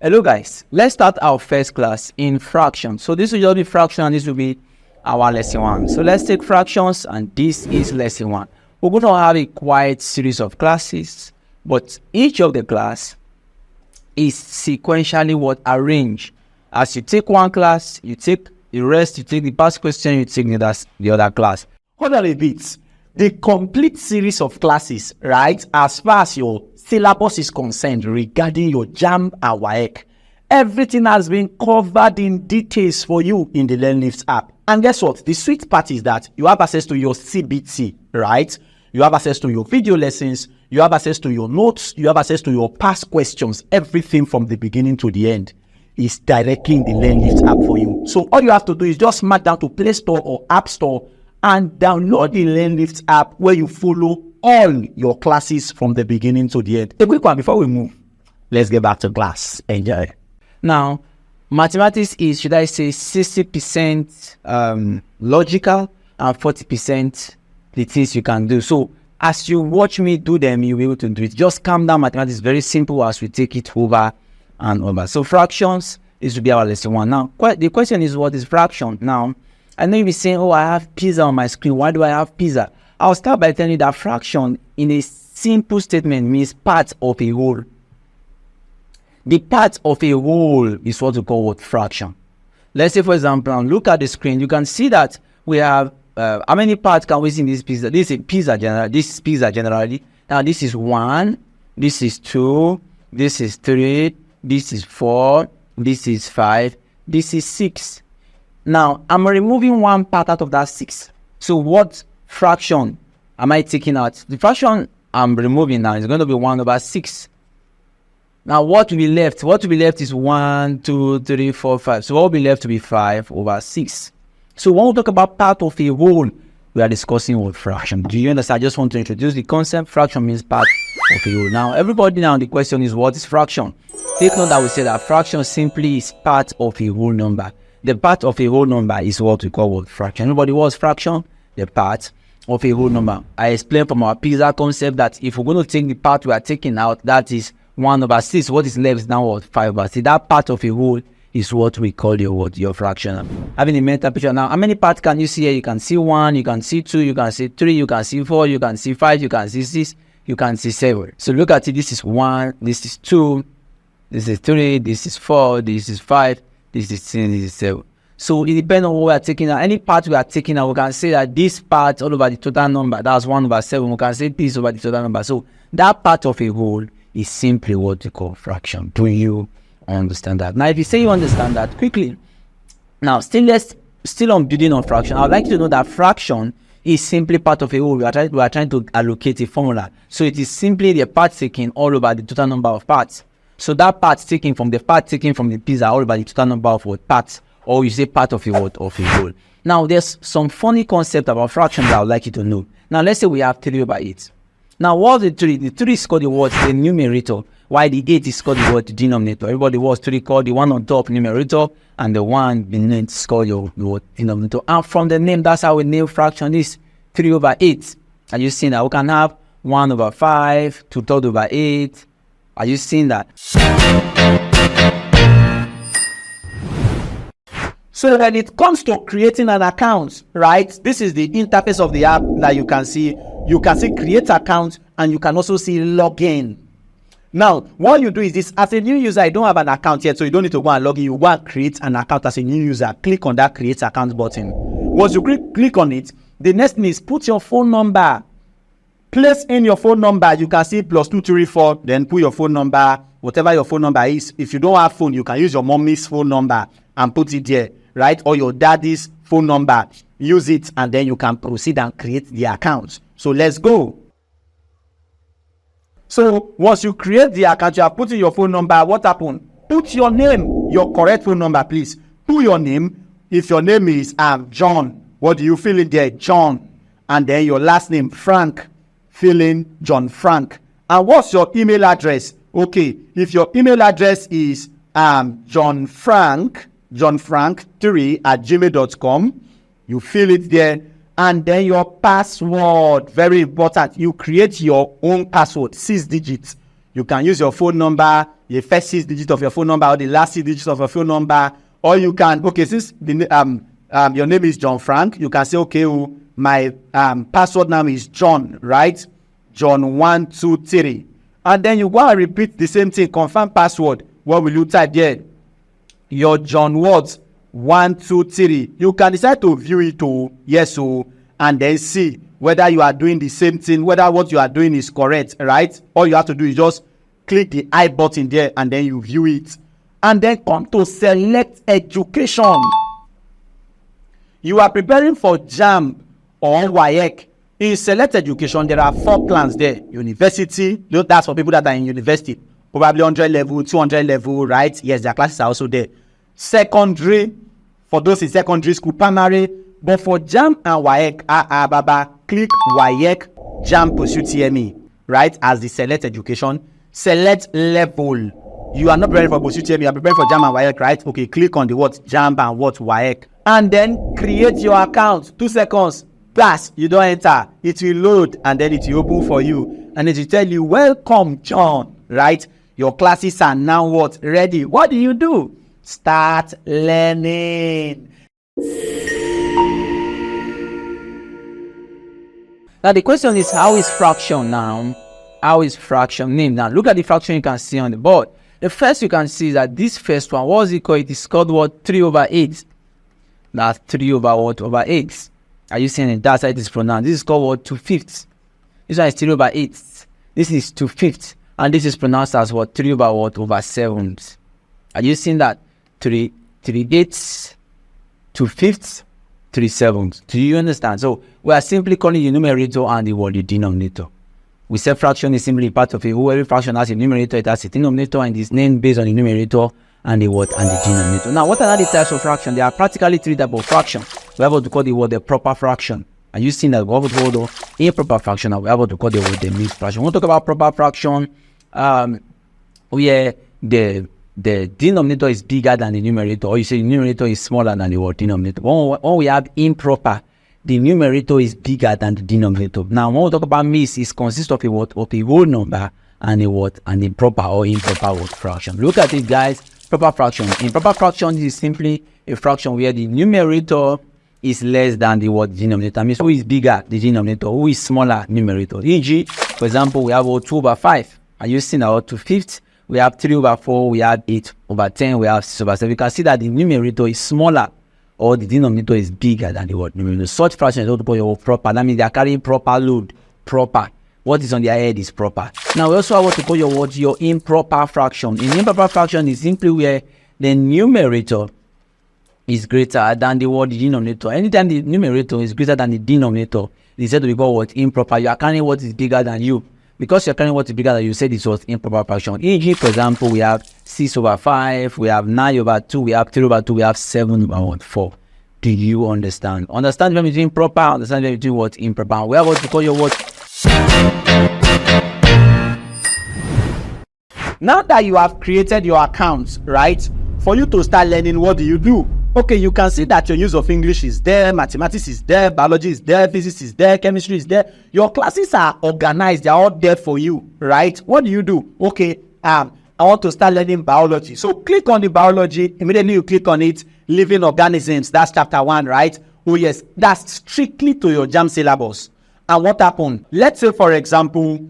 Hello guys, let's start our first class in fractions. So this will just be fraction and this will be our lesson 1. So let's take fractions and this is lesson 1. We're going to have a quite series of classes, but each of the class is sequentially arranged. As you take one class, you take the rest, you take the past question, you take the other class. Hold on a bit. The complete series of classes, right, as far as your syllabus is concerned regarding your JAMB and Waec, everything has been covered in details for you in the LearnLift app. And guess what? The sweet part is that you have access to your CBT, right? You have access to your video lessons, you have access to your notes, you have access to your past questions. Everything from the beginning to the end is directly in the LearnLift app for you. So all you have to do is just mark down to Play Store or App Store and download the LearnLift app where you follow all your classes from the beginning to the end. A quick one before we move. Let's get back to class. Enjoy. Now, mathematics is, should I say, 60% logical and 40% the things you can do. So as you watch me do them, you'll be able to do it. Just calm down. Mathematics is very simple as we take it over and over. So fractions, this will be our lesson 1. Now, the question is, what is fraction? Now, I know you'll be saying, oh, I have pizza on my screen. Why do I have pizza? I'll start by telling you that fraction in a simple statement means part of a whole. The part of a whole is what we call what fraction. Let's say, for example, look at the screen. You can see that we have, how many parts can we see in this pizza? This is pizza generally. This is pizza generally. Now, this is 1, this is 2, this is 3, this is 4, this is 5, this is 6. Now, I'm removing one part out of that 6. So what fraction am I taking out? The fraction I'm removing now is going to be 1/6. Now, what will be left? What will be left is 1, 2, 3, 4, 5. So what will be left to be 5/6. So when we talk about part of a whole, we are discussing what fraction. Do you understand? I just want to introduce the concept. Fraction means part of a whole. Now, everybody now, the question is, what is fraction? Take note that we say that fraction simply is part of a whole number. The part of a whole number is what we call what fraction. Everybody, what's fraction? The part of a whole number. I explained from our pizza concept that if we're going to take the part we are taking out, that is 1/6. What is left is now what 5/6. That part of a whole is what we call your fraction. Having a mental picture now, how many parts can you see here? You can see 1, you can see 2, you can see 3, you can see 4, you can see 5, you can see 6, you can see 7. So look at it. This is 1, this is 2, this is 3, this is 4, this is 5, this is 6, this is 7. So it depends on what we are taking out. Any part we are taking out, we can say that this part all over the total number, that's 1/7. We can say this over the total number. So that part of a whole is simply what we call fraction. Do you understand that? Now, if you say you understand that, quickly. Now, still on building on fraction, I would like you to know that fraction is simply part of a whole. We are trying to allocate a formula. So it is simply the part taken all over the total number of parts. So that part taken from the pizza all over the total number of what parts. Or you say part of a whole. Now, there's some funny concept about fractions that I would like you to know. Now, let's say we have 3/8. Now, what's the 3? The 3 is called the numerator, while the 8 is called the denominator. Everybody was 3 called the one on top numerator, and the one beneath is called your denominator. And from the name, that's how we name fraction is 3/8. Are you seeing that? We can have 1/5 to 3/8. Are you seeing that? So when it comes to creating an account, right? This is the interface of the app that you can see. You can see create account and you can also see login. Now, what you do is this: as a new user, you don't have an account yet, so you don't need to go and log in. You go and create an account as a new user. Click on that create account button. Once you click on it, the next thing is put your phone number. Place in your phone number. You can see +234. Then put your phone number, whatever your phone number is. If you don't have phone, you can use your mommy's phone number and put it there, right? Or your daddy's phone number. Use it, and then you can proceed and create the account. So let's go. So once you create the account, you have put in your phone number. What happened? Put your name, your correct phone number, please. Put your name. If your name is John, what do you fill in there? John. And then your last name, Frank. Fill in John Frank. And what's your email address? Okay, if your email address is johnfrank3@gmail.com, you fill it there. And then your password, very important. You create your own password, 6 digits. You can use your phone number, the first 6 digits of your phone number or the last 6 digits of your phone number. Or you can, okay, since your name is John Frank, you can say, okay, my password name is John, right? John 123. And then you go and repeat the same thing, confirm password. What will you type there? Your John what? 123. You can decide to view it to yes and then see whether you are doing the same thing, whether what you are doing is correct, right? All you have to do is just click the I button there and then you view it. And then come to select education. You are preparing for JAMB or Waec. In select education, there are 4 plans there. University, that's for people that are in university. Probably 100 level, 200 level, right? Yes, their classes are also there. Secondary, for those in secondary school, primary. But for JAMB and Waec, click Waec JAMB Pursue TME, right? As the select education. Select level. You are not preparing for Pursue TME, you are preparing for JAMB and Waec, right? Okay, click on the what? JAMB and what? Waec. And then create your account. 2 seconds. Plus, you don't enter. It will load and then it will open for you. And it will tell you, welcome, John, right? Your classes are now what? Ready. What do? Start learning. Now the question is, how is fraction now? How is fraction named? Now look at the fraction you can see on the board. The first you can see is that this first one, what is it called? It is called what? 3 over 8. That's 3 over what? Over 8. Are you seeing it? That's how it is pronounced. This is called what? 2/5. This one is 3 over 8. This is 2/5. And this is pronounced as what? 3 over what? Over 7. Are you seeing that? 3 8, 2/5, 3 7. Do you understand? So we are simply calling the numerator and the denominator. We say fraction is simply part of it. Every fraction has a numerator, it has a denominator, and is named based on the numerator and the what? And the denominator. Now, what are the types of fraction? There are practically 3 types of fraction. We are able to call the proper fraction. Are you seeing that? We are able to call the improper fraction, and we are able to call the mixed fraction. When we talk about proper fraction, where the denominator is bigger than the numerator, or you say the numerator is smaller than the denominator. When we have improper, the numerator is bigger than the denominator. Now, when we talk about mixed, it consists of a whole number and a proper or improper fraction. Look at it, guys. Proper fraction. Improper fraction is simply a fraction where the numerator is less than the denominator. Means who is bigger, the denominator, who is smaller, numerator. E.g., for example, we have 2 over 5. Are you seeing our 2/5? We have 3 over 4, we have 8 over 10, we have 6 over 7. You can see that the numerator is smaller or the denominator is bigger than the numerator. Such fraction is what we call your proper. That means they are carrying proper load. Proper. What is on their head is proper. Now we also have what we call your improper fraction. In improper fraction is simply where the numerator is greater than the denominator. Anytime the numerator is greater than the denominator, it is said to be called improper. You are carrying what is bigger than you. Because you're carrying what is bigger than you, said this was improper fraction. E.g., for example, we have 6 over 5, we have 9 over 2, we have 3 over 2, we have 7 over 4. Do you understand? Understand the difference between proper, understand the difference between improper. We have what to call your Now that you have created your account, right? For you to start learning, what do? Okay, you can see that your use of English is there, mathematics is there, biology is there, physics is there, chemistry is there. Your classes are organized, they are all there for you, right? What do? Okay, I want to start learning biology. So click on the biology, immediately you click on it, living organisms, that's chapter 1, right? Oh yes, that's strictly to your JAMB syllabus. And what happened? Let's say, for example,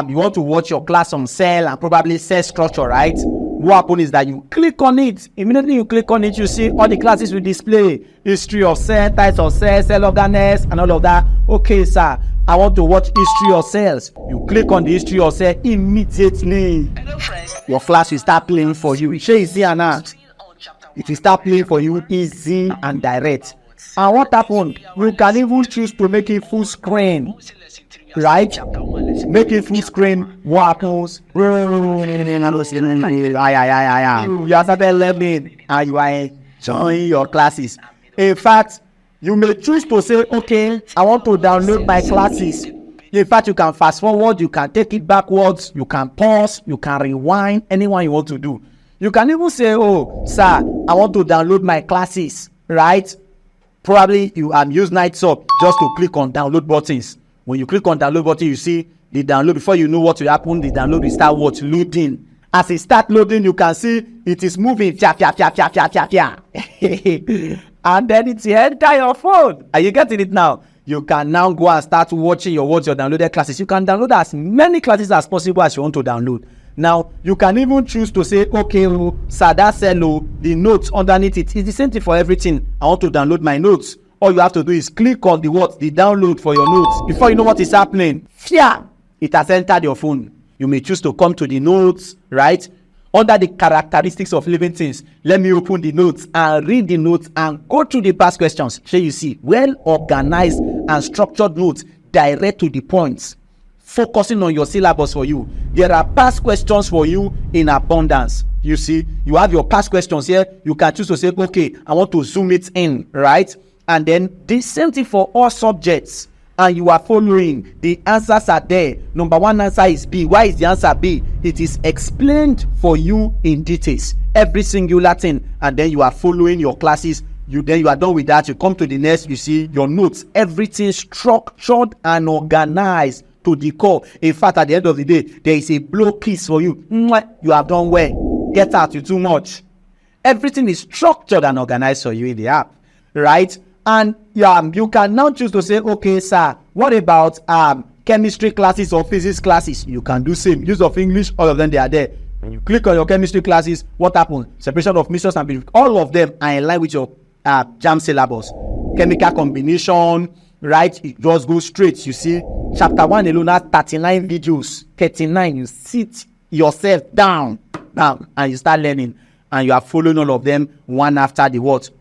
you want to watch your class on cell and probably cell structure, right? What happens is that you click on it. Immediately you click on it, you see all the classes will display history of cell, types of cells, cell organelles, and all of that. Okay, sir, I want to watch history of cells. You click on the history of cells immediately. Hello, friends. Your class will start playing for you. It's easy and it will start playing for you easy and direct. And what happened? You can even choose to make it full screen. Right? Make it full screen. What happens? You are started learning and you are enjoying your classes. In fact, you may choose to say, okay, I want to download my classes. In fact, you can fast forward, you can take it backwards, you can pause, you can rewind, anyone you want to do. You can even say, oh, sir, I want to download my classes, right? Probably you use Nightsoft just to click on download buttons. When you click on download button, you see the download. Before you know what will happen, the download will start loading. As it start loading, you can see it is moving. And then it's enter your phone. Are you getting it now? You can now go and start watching your downloaded classes. You can download as many classes as possible as you want to download. Now, you can even choose to say, okay, sir, that's the notes underneath it. It's the same thing for everything. I want to download my notes. All you have to do is click on the download for your notes. Before you know what is happening, it has entered your phone. You may choose to come to the notes, right? Under the characteristics of living things, let me open the notes and read the notes and go through the past questions. So you see, well organized and structured notes, direct to the points, focusing on your syllabus for you. There are past questions for you in abundance. You see, you have your past questions here. You can choose to say, okay, I want to zoom it in, right? And then the same thing for all subjects. And you are following. The answers are there. Number one answer is B. Why is the answer B? It is explained for you in details. Every singular thing. And then you are following your classes. You are done with that. You come to the next. You see your notes. Everything structured and organized to the core. In fact, at the end of the day, there is a blow piece for you. You have done well. Get out. You too much. Everything is structured and organized for you in the app. Right? And you can now choose to say, okay, sir, what about chemistry classes or physics classes? You can do same. Use of English, all of them, they are there. When you click on your chemistry classes, what happens? Separation of mixtures and all of them are in line with your JAMB syllabus. Chemical combination, right? It just goes straight. You see, chapter 1 alone has 39 videos. 39, you sit yourself down, and you start learning. And you are following all of them one after the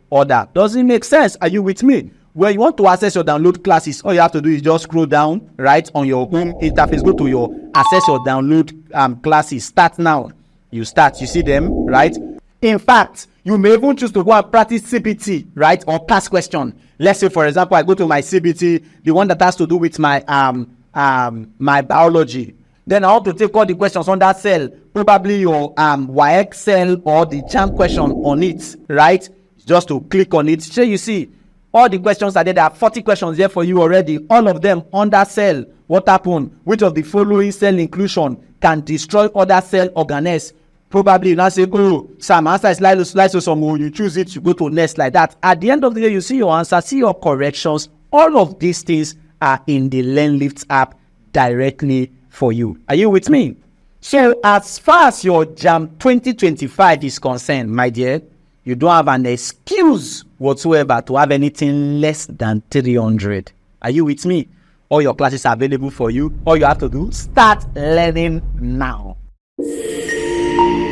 order. Does it make sense? Are you with me? When you want to access your download classes, all you have to do is just scroll down right on your home interface. Go to your access your download classes. Start now. You start. You see them, right? In fact, you may even choose to go and practice CBT, right, or past question. Let's say, for example, I go to my CBT, the one that has to do with my my biology. Then I want to take all the questions on that cell, probably your Waec cell or the JAMB question on it, right? Just to click on it. So you see, all the questions are there. There are 40 questions there for you already. All of them on that cell. What happened? Which of the following cell inclusion can destroy other cell organelles? Probably you now say, oh, some answer is lysosomal. You choose it, you go to next like that. At the end of the day, you see your answer, see your corrections. All of these things are in the LearnLift app directly for you. Are you with me? So as far as your JAMB 2025 is concerned, my dear, you don't have an excuse whatsoever to have anything less than 300. Are you with me? All your classes are available for you. All you have to do, start learning now.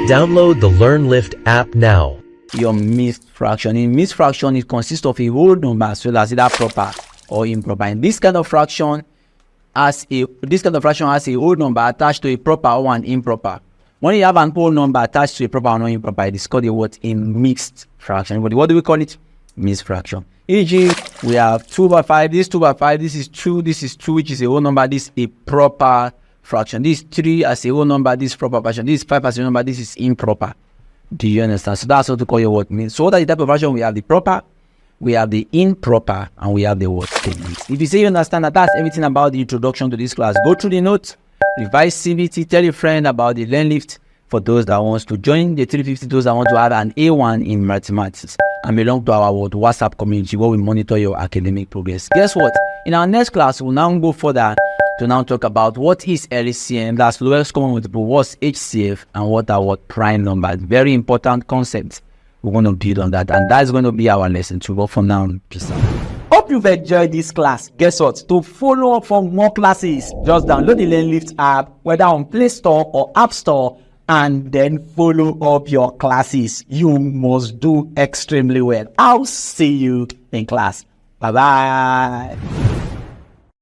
Download the LearnLift app now. Your mixed fraction. In mixed fraction, it consists of a whole number as well as either proper or improper. In this kind of fraction, has a whole number attached to a proper or an improper. When you have an whole number attached to a proper or non-improper, it is called a mixed fraction. What do we call it? Mixed fraction. E.g., we have 2/5. This 2/5. This is 2. This is 2, which is a whole number. This is a proper fraction. This is 3 as a whole number. This is proper fraction. This is 5 as a number. This is improper. Do you understand? So that's what to call your word means. So what are the type of fraction? We have the proper, we have the improper, and we have the word mixed. If you say you understand that, that's everything about the introduction to this class. Go through the notes, revise CBT, tell your friend about the LearnLift for those that wants to join the 350, those that want to have an A1 in mathematics and belong to our WhatsApp community where we monitor your academic progress. Guess what? In our next class, we'll now go further to now talk about what is LCM, that's lowest common multiple, what's HCF, and what are prime numbers. Very important concepts. We're going to build on that, and that's going to be our lesson 2. But for now, peace out. Hope you've enjoyed this class. Guess what? To follow up for more classes, just download the LearnLift app, whether on Play Store or App Store, and then follow up your classes. You must do extremely well. I'll see you in class. Bye-bye.